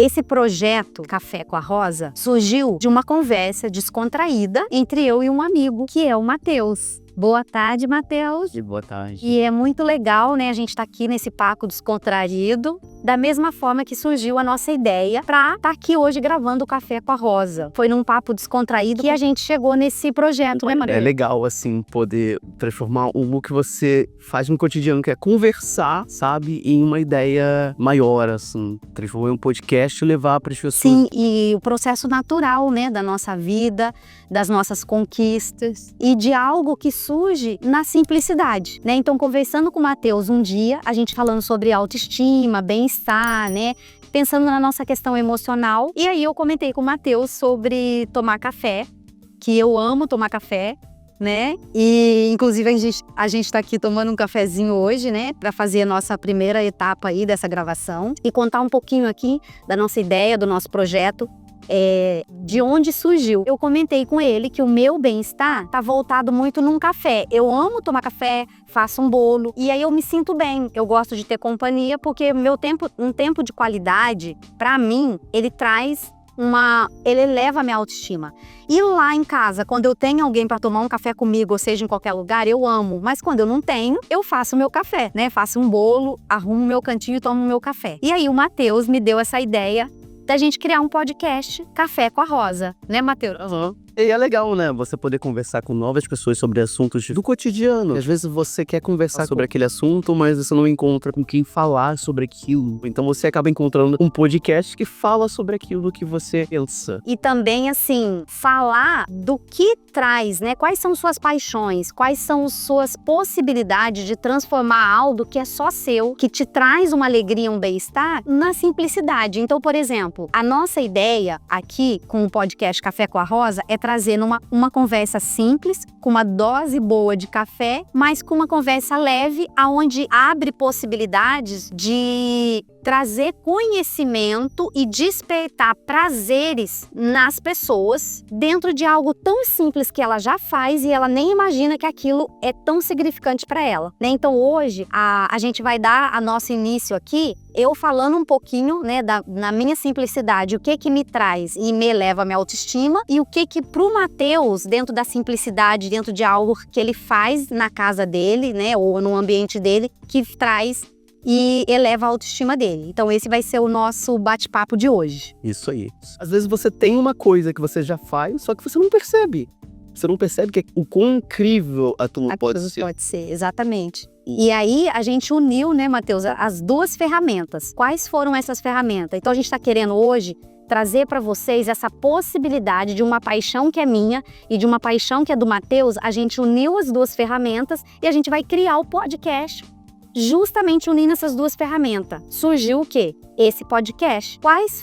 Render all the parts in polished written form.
esse projeto Café com a Rosa surgiu de uma conversa descontraída entre eu e um amigo, que é o Matheus. Boa tarde, Matheus. Boa tarde. E é muito legal, né, a gente tá aqui nesse papo descontraído, da mesma forma que surgiu a nossa ideia pra estar aqui hoje gravando o Café com a Rosa. Foi num papo descontraído que a gente chegou nesse projeto, né, Matheus? É legal, assim, poder transformar o que você faz no cotidiano, que é conversar, sabe, em uma ideia maior, assim, transformar em um podcast e levar para as pessoas. Sim, e o processo natural, né, da nossa vida, das nossas conquistas e de algo que surge na simplicidade, né? Então, conversando com o Matheus um dia, a gente falando sobre autoestima, bem-estar, né? Pensando na nossa questão emocional. E aí eu comentei com o Matheus sobre tomar café, que eu amo tomar café, né? E inclusive a gente tá aqui tomando um cafezinho hoje, né? Para fazer a nossa primeira etapa aí dessa gravação e contar um pouquinho aqui da nossa ideia, do nosso projeto. De onde surgiu. Eu comentei com ele que o meu bem-estar tá voltado muito num café. Eu amo tomar café, faço um bolo e aí eu me sinto bem. Eu gosto de ter companhia porque um tempo de qualidade, para mim, ele eleva a minha autoestima. E lá em casa, quando eu tenho alguém para tomar um café comigo, ou seja, em qualquer lugar, eu amo. Mas quando eu não tenho, eu faço o meu café, né? Faço um bolo, arrumo meu cantinho e tomo o meu café. E aí o Matheus me deu essa ideia da gente criar um podcast Café com a Rosa, né, Matheus? E é legal, né? Você poder conversar com novas pessoas sobre assuntos do cotidiano. Às vezes você quer conversar sobre aquele assunto, mas você não encontra com quem falar sobre aquilo. Então você acaba encontrando um podcast que fala sobre aquilo que você pensa. E também, assim, falar do que traz, né? Quais são suas paixões, quais são suas possibilidades de transformar algo que é só seu, que te traz uma alegria, um bem-estar, na simplicidade. Então, por exemplo, a nossa ideia aqui com o podcast Café com a Rosa é trazer uma conversa simples, com uma dose boa de café, mas com uma conversa leve, aonde abre possibilidades de trazer conhecimento e despertar prazeres nas pessoas dentro de algo tão simples que ela já faz e ela nem imagina que aquilo é tão significante para ela, né? Então hoje a gente vai dar a nosso início aqui, eu falando um pouquinho, né, na minha simplicidade, o que me traz e me eleva a minha autoestima e o que pro Matheus, dentro da simplicidade, dentro de algo que ele faz na casa dele, né, ou no ambiente dele, que traz e eleva a autoestima dele. Então esse vai ser o nosso bate-papo de hoje. Isso aí. Às vezes você tem uma coisa que você já faz, só que você não percebe. Você não percebe que o quão incrível aquilo pode ser. Pode ser, exatamente. E aí a gente uniu, né, Matheus, as duas ferramentas. Quais foram essas ferramentas? Então a gente está querendo hoje trazer para vocês essa possibilidade de uma paixão que é minha e de uma paixão que é do Matheus. A gente uniu as duas ferramentas e a gente vai criar o podcast justamente unindo essas duas ferramentas. Surgiu o quê? Esse podcast. Quais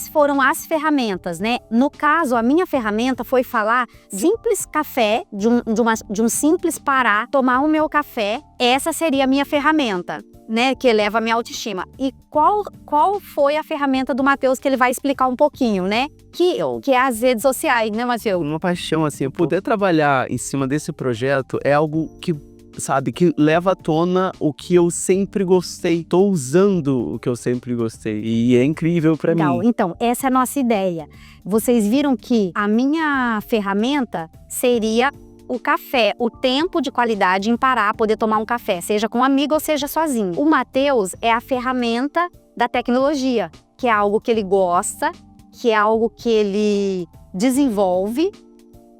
foram as ferramentas, né? No caso, a minha ferramenta foi falar simples café, de um simples parar, tomar o meu café. Essa seria a minha ferramenta, né? Que eleva a minha autoestima. E qual foi a ferramenta do Matheus que ele vai explicar um pouquinho, né? Que é as redes sociais, né, Matheus? Uma paixão, assim, poder trabalhar em cima desse projeto é algo que, sabe, que leva à tona o que eu sempre gostei. Tô usando o que eu sempre gostei. E é incrível pra mim. Então, essa é a nossa ideia. Vocês viram que a minha ferramenta seria o café, o tempo de qualidade em parar, poder tomar um café, seja com um amigo ou seja sozinho. O Matheus é a ferramenta da tecnologia, que é algo que ele gosta, que é algo que ele desenvolve.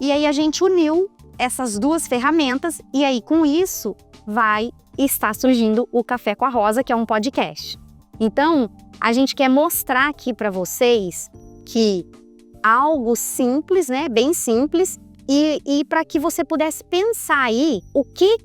E aí a gente uniu essas duas ferramentas e aí com isso vai estar surgindo o Café com a Rosa, que é um podcast. Então, a gente quer mostrar aqui para vocês que algo simples, né, bem simples, e para que você pudesse pensar aí o que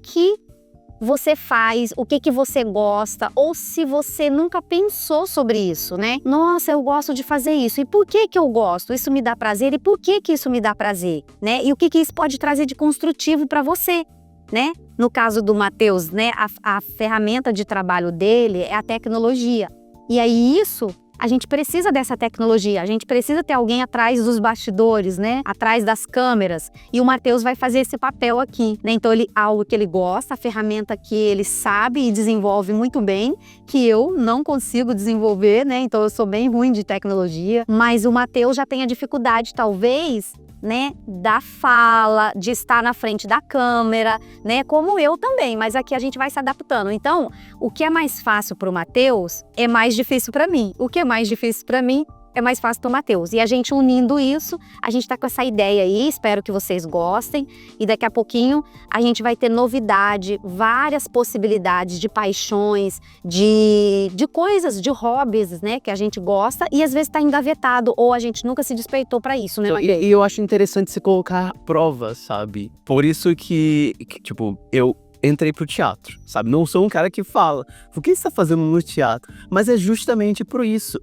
você faz, o que você gosta, ou se você nunca pensou sobre isso, né? Nossa, eu gosto de fazer isso. E por que eu gosto? Isso me dá prazer? E por que isso me dá prazer, né? E o que isso pode trazer de construtivo para você, né? No caso do Matheus, né, a ferramenta de trabalho dele é a tecnologia. E aí isso a gente precisa dessa tecnologia, a gente precisa ter alguém atrás dos bastidores, né? Atrás das câmeras. E o Matheus vai fazer esse papel aqui, né? Então, algo que ele gosta, a ferramenta que ele sabe e desenvolve muito bem, que eu não consigo desenvolver, né? Então, eu sou bem ruim de tecnologia. Mas o Matheus já tem a dificuldade, talvez, né, da fala, de estar na frente da câmera, né, como eu também, mas aqui a gente vai se adaptando. Então, o que é mais fácil para o Matheus é mais difícil para mim. O que é mais difícil para mim é mais fácil para o Matheus. E a gente unindo isso, a gente tá com essa ideia aí, espero que vocês gostem. E daqui a pouquinho a gente vai ter novidade, várias possibilidades de paixões, de coisas, de hobbies, né, que a gente gosta e às vezes tá engavetado ou a gente nunca se despeitou para isso, né, Matheus? E eu acho interessante se colocar prova, sabe? Por isso que tipo, eu entrei pro teatro, sabe? Não sou um cara que fala, o que você tá fazendo no teatro? Mas é justamente por isso,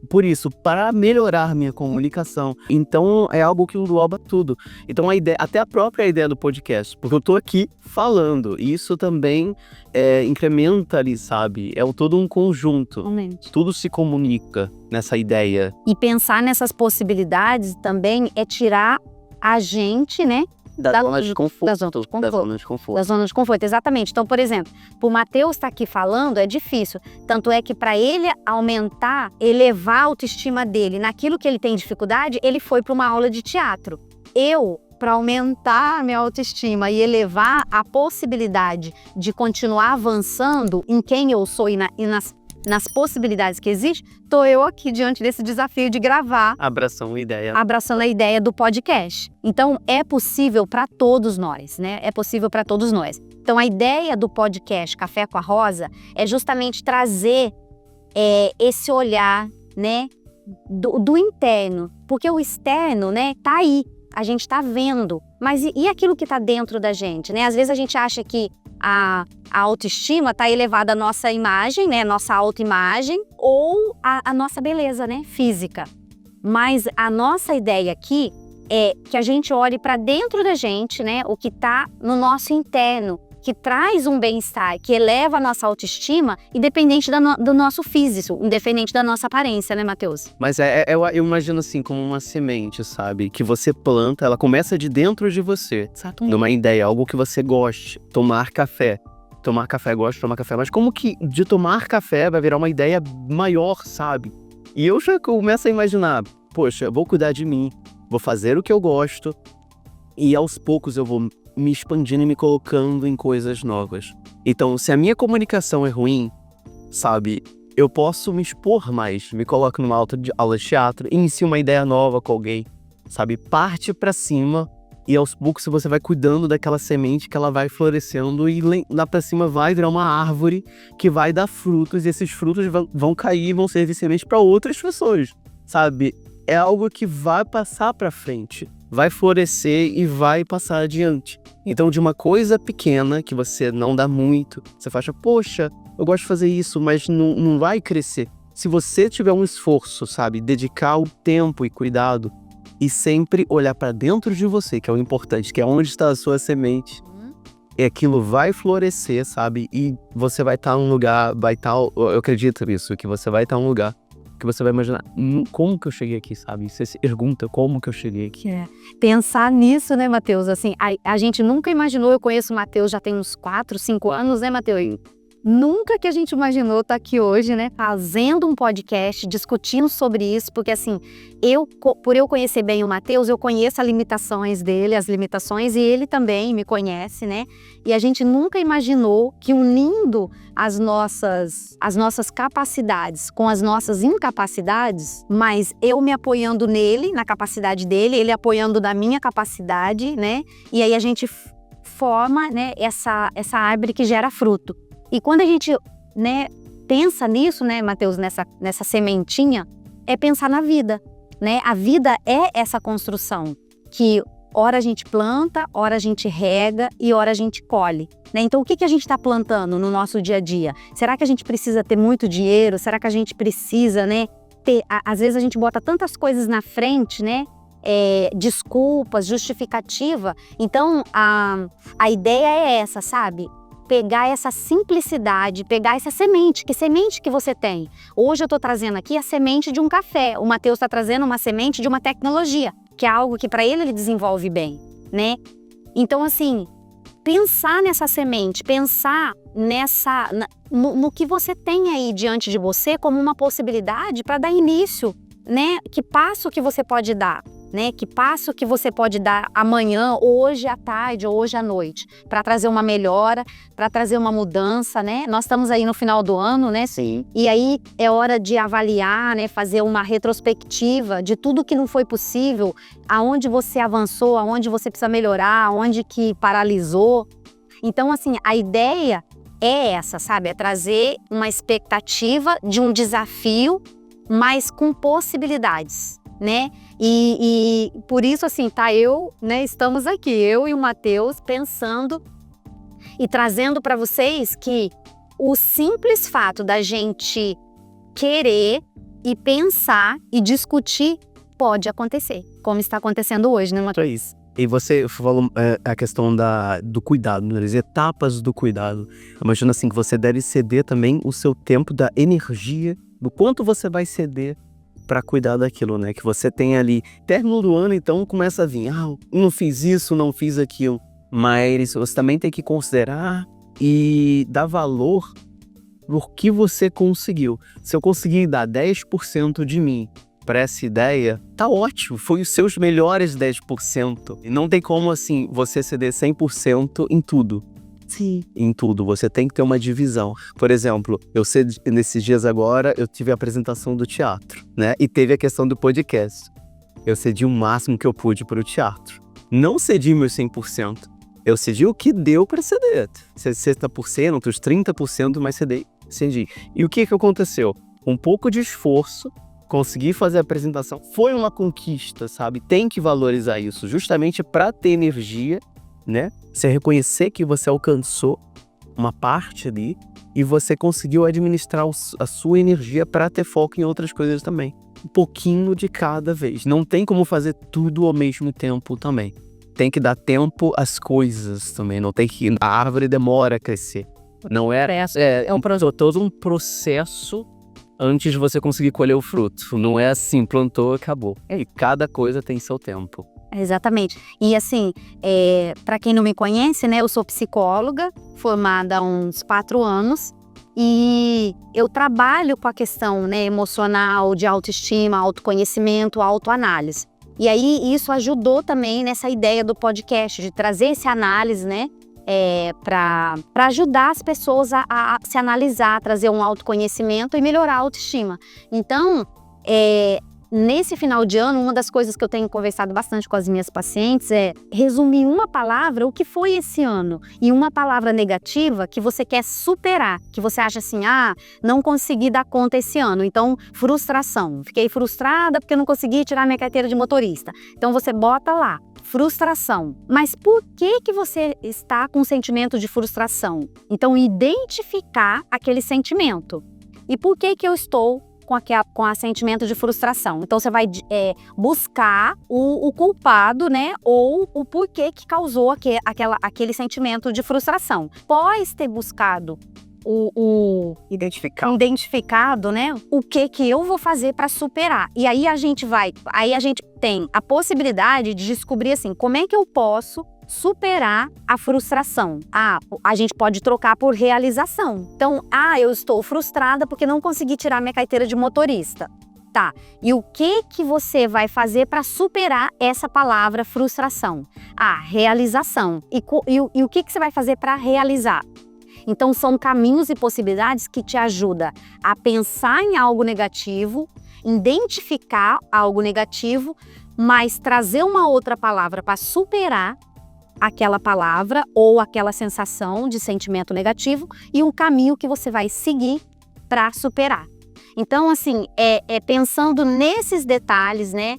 para melhorar minha comunicação. Então, é algo que engloba tudo. Então, a ideia, até a própria ideia do podcast, porque eu tô aqui falando, e isso também incrementa ali, sabe? É todo um conjunto. Realmente. Tudo se comunica nessa ideia. E pensar nessas possibilidades também é tirar a gente, né, Da zona de conforto. Da zona de conforto, exatamente. Então, por exemplo, o Matheus estar aqui falando é difícil. Tanto é que para ele aumentar, elevar a autoestima dele naquilo que ele tem dificuldade, ele foi para uma aula de teatro. Para aumentar a minha autoestima e elevar a possibilidade de continuar avançando em quem eu sou e nas possibilidades que existem, tô eu aqui diante desse desafio de gravar. Abraçando a ideia do podcast. Então, é possível para todos nós, né? É possível para todos nós. Então, a ideia do podcast Café com a Rosa é justamente trazer esse olhar, né, do interno. Porque o externo, né, tá aí. A gente tá vendo. Mas e aquilo que tá dentro da gente, né? Às vezes a gente acha que a autoestima está elevada à nossa imagem, né, nossa autoimagem, ou a nossa beleza, né, física. Mas a nossa ideia aqui é que a gente olhe para dentro da gente, né, o que está no nosso interno, que traz um bem-estar, que eleva a nossa autoestima, independente do nosso físico, independente da nossa aparência, né, Matheus? Mas eu imagino assim, como uma semente, sabe? Que você planta, ela começa de dentro de você. Exatamente. Numa ideia, algo que você goste. Tomar café, gosto de tomar café. Mas como que de tomar café vai virar uma ideia maior, sabe? E eu já começo a imaginar, poxa, eu vou cuidar de mim, vou fazer o que eu gosto. E aos poucos eu vou me expandindo e me colocando em coisas novas. Então, se a minha comunicação é ruim, sabe, eu posso me expor mais, me coloco numa aula de teatro, inicio uma ideia nova com alguém, sabe, parte pra cima e aos poucos você vai cuidando daquela semente que ela vai florescendo e lá pra cima vai virar uma árvore que vai dar frutos e esses frutos vão cair e vão servir semente pra outras pessoas, sabe, é algo que vai passar pra frente. Vai florescer e vai passar adiante. Então, de uma coisa pequena, que você não dá muito, você fala, poxa, eu gosto de fazer isso, mas não vai crescer. Se você tiver um esforço, sabe, dedicar o tempo e cuidado, e sempre olhar para dentro de você, que é o importante, que é onde está a sua semente, e aquilo vai florescer, sabe, e você vai estar num lugar, eu acredito nisso, que você vai estar num lugar que você vai imaginar, como que eu cheguei aqui, sabe? Você se pergunta como que eu cheguei aqui. Pensar nisso, né, Matheus? Assim, a gente nunca imaginou, eu conheço o Matheus já tem uns 4, 5 anos, né, Matheus? Nunca que a gente imaginou estar aqui hoje, né, fazendo um podcast, discutindo sobre isso, porque assim, por eu conhecer bem o Matheus, eu conheço as limitações dele, e ele também me conhece, né, e a gente nunca imaginou que unindo as nossas capacidades com as nossas incapacidades, mas eu me apoiando nele, na capacidade dele, ele apoiando na minha capacidade, né, e aí a gente forma, né, essa árvore que gera fruto. E quando a gente, né, pensa nisso, né, Matheus, nessa sementinha, é pensar na vida, né? A vida é essa construção que ora a gente planta, ora a gente rega e ora a gente colhe, né? Então, o que a gente está plantando no nosso dia a dia? Será que a gente precisa ter muito dinheiro? Será que a gente precisa, né, ter... Às vezes a gente bota tantas coisas na frente, né? Desculpas, justificativa. Então, a ideia é essa, sabe? pegar essa simplicidade, pegar essa semente. Que semente que você tem? Hoje eu tô trazendo aqui a semente de um café. O Matheus tá trazendo uma semente de uma tecnologia, que é algo que para ele desenvolve bem, né? Então, assim, pensar nessa semente, pensar no que você tem aí diante de você como uma possibilidade para dar início, né? Que passo que você pode dar, né? Que passo que você pode dar amanhã, hoje à tarde, ou hoje à noite, para trazer uma melhora, para trazer uma mudança, né? Nós estamos aí no final do ano, né? Sim. E aí é hora de avaliar, né? Fazer uma retrospectiva de tudo que não foi possível, aonde você avançou, aonde você precisa melhorar, aonde que paralisou. Então, assim, a ideia é essa, sabe? É trazer uma expectativa de um desafio, mas com possibilidades, né? E por isso, assim, né? Estamos aqui, eu e o Matheus, pensando e trazendo para vocês que o simples fato da gente querer e pensar e discutir pode acontecer, como está acontecendo hoje, né, Matheus? É isso. E você falou a questão do cuidado, né? As etapas do cuidado. Imagina assim que você deve ceder também o seu tempo, da energia, do quanto você vai ceder para cuidar daquilo, né? Que você tem ali, término do ano, então começa a vir, não fiz isso, não fiz aquilo. Mas você também tem que considerar e dar valor por que você conseguiu. Se eu conseguir dar 10% de mim para essa ideia, tá ótimo, foi os seus melhores 10%. E não tem como, assim, você ceder 100% em tudo. Sim. Em tudo, você tem que ter uma divisão. Por exemplo, nesses dias agora, eu tive a apresentação do teatro, né? E teve a questão do podcast. Eu cedi o máximo que eu pude para o teatro. Não cedi meus 100%. Eu cedi o que deu para ceder. 60%, os 30%, mas cedi. E o que aconteceu? Um pouco de esforço, consegui fazer a apresentação, foi uma conquista, sabe? Tem que valorizar isso, justamente para ter energia, né? Você reconhecer que você alcançou uma parte ali e você conseguiu administrar a sua energia para ter foco em outras coisas também. Um pouquinho de cada vez. Não tem como fazer tudo ao mesmo tempo também. Tem que dar tempo às coisas também. Não tem que... A árvore demora a crescer. Não é todo um processo antes de você conseguir colher o fruto. Não é assim, plantou, acabou. E cada coisa tem seu tempo. Exatamente. E assim, para quem não me conhece, né, eu sou psicóloga, formada há uns 4 anos, e eu trabalho com a questão, né, emocional, de autoestima, autoconhecimento, autoanálise. E aí isso ajudou também nessa ideia do podcast, de trazer essa análise, né, para ajudar as pessoas a se analisar, trazer um autoconhecimento e melhorar a autoestima. Então, nesse final de ano, uma das coisas que eu tenho conversado bastante com as minhas pacientes é resumir uma palavra, o que foi esse ano, e uma palavra negativa que você quer superar, que você acha assim, não consegui dar conta esse ano, então frustração, fiquei frustrada porque não consegui tirar minha carteira de motorista. Então você bota lá, frustração. Mas por que você está com um sentimento de frustração? Então identificar aquele sentimento. E por que eu estou com a sentimento de frustração? Então você vai buscar o culpado, né? Ou o porquê que causou aquele sentimento de frustração. Após ter buscado identificado, né? O que eu vou fazer para superar. E aí a gente tem a possibilidade de descobrir assim, como é que eu posso superar a frustração. A gente pode trocar por realização. Então, eu estou frustrada porque não consegui tirar minha carteira de motorista. Tá, e o que você vai fazer para superar essa palavra frustração? Realização. E o que você vai fazer para realizar? Então, são caminhos e possibilidades que te ajudam a pensar em algo negativo, identificar algo negativo, mas trazer uma outra palavra para superar aquela palavra ou aquela sensação de sentimento negativo e um caminho que você vai seguir para superar. Então, assim, pensando nesses detalhes, né,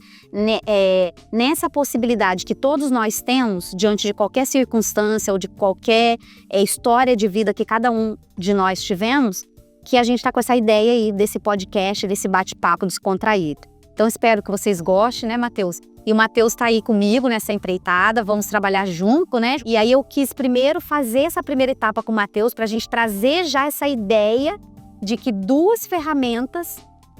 nessa possibilidade que todos nós temos diante de qualquer circunstância ou de qualquer história de vida que cada um de nós tivemos, que a gente está com essa ideia aí desse podcast, desse bate-papo descontraído. Então espero que vocês gostem, né, Matheus? E o Matheus tá aí comigo nessa empreitada, vamos trabalhar junto, né? E aí eu quis primeiro fazer essa primeira etapa com o Matheus pra gente trazer já essa ideia de que 2 ferramentas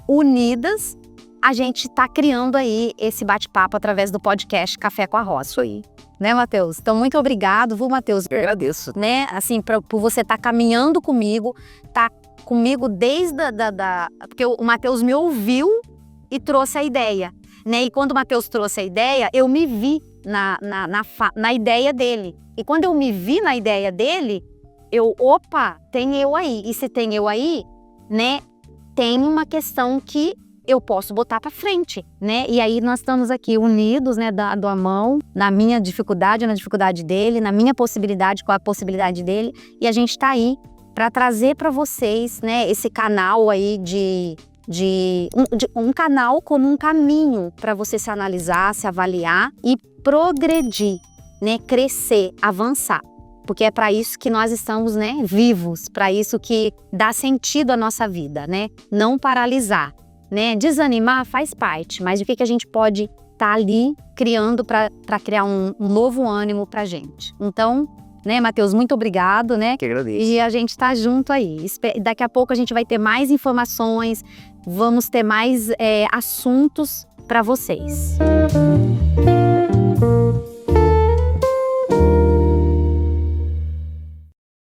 unidas, a gente tá criando aí esse bate-papo através do podcast Café com a Rosa. Isso aí. Né, Matheus? Então, muito obrigado, viu, Matheus? Eu agradeço. Né, assim, por você estar caminhando comigo, tá comigo desde porque o Matheus me ouviu e trouxe a ideia, né? E quando o Matheus trouxe a ideia, eu me vi na ideia dele. E quando eu me vi na ideia dele, opa, tem eu aí. E se tem eu aí, né, tem uma questão que eu posso botar para frente, né? E aí nós estamos aqui unidos, né, dado a mão, na minha dificuldade, na dificuldade dele, na minha possibilidade com a possibilidade dele, e a gente tá aí para trazer para vocês, né, esse canal aí um canal como um caminho para você se analisar, se avaliar e progredir, né, crescer, avançar. Porque é para isso que nós estamos, né, vivos, para isso que dá sentido à nossa vida, né? Não paralisar. Né? Desanimar faz parte, mas o que a gente pode estar ali criando para criar um novo ânimo pra gente. Então, né, Matheus, muito obrigado, né? Que agradeço. E a gente tá junto aí. Daqui a pouco a gente vai ter mais informações, vamos ter mais assuntos para vocês.